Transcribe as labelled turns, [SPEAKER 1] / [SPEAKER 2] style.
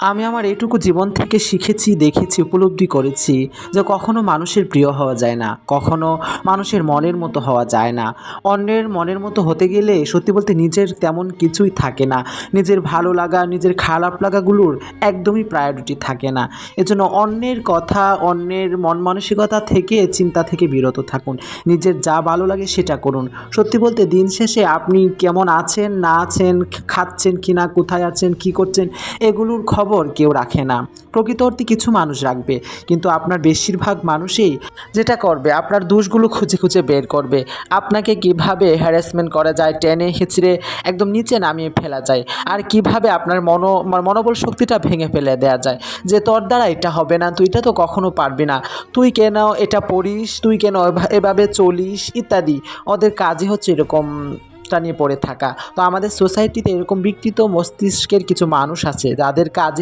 [SPEAKER 1] আমি আমার এইটুকু জীবন থেকে শিখেছি, দেখেছি, উপলব্ধি করেছি যে কখনো মানুষের প্রিয় হওয়া যায় না, কখনো মানুষের মনের মতো হওয়া যায় না। অন্যের মনের মতো হতে গেলে সত্যি বলতে নিজের তেমন কিছুই থাকে না। নিজের ভালো লাগা, নিজের খারাপ লাগাগুলোর একদমই প্রায়োরিটি থাকে না। এজন্য অন্যের কথা, অন্যের মন মানসিকতা থেকে, চিন্তা থেকে বিরত থাকুন। নিজের যা ভালো লাগে সেটা করুন। সত্যি বলতে দিন শেষে আপনি কেমন আছেন, না আছেন, খাচ্ছেন কি না, কোথায় আছেন, কি করছেন, এগুলোর খবর কেউ রাখে না। প্রকৃত অর্থে কিছু মানুষ রাখবে, কিন্তু আপনার বেশিরভাগ মানুষই যেটা করবে আপনার দোষগুলো খুঁজে খুঁজে বের করবে। আপনাকে কিভাবে হ্যারাসমেন্ট করা যায়, টেনে হিচড়ে একদম নিচে নামিয়ে ফেলা যায়, আর কিভাবে আপনার মনোবল শক্তিটা ভেঙে ফেলে দেওয়া যায়, যে তোর দ্বারা এটা হবে না, তুই এটা তো কখনো পারবি না, তুই কেন এটা পড়িস, তুই কেন এভাবে চলিস ইত্যাদি। ওদের কাজই হচ্ছে এরকম টা নিয়ে পড়ে থাকা। তো আমাদের সোসাইটিতে এরকম বিকৃত মস্তিষ্কের কিছু মানুষ আছে যাদের কাজ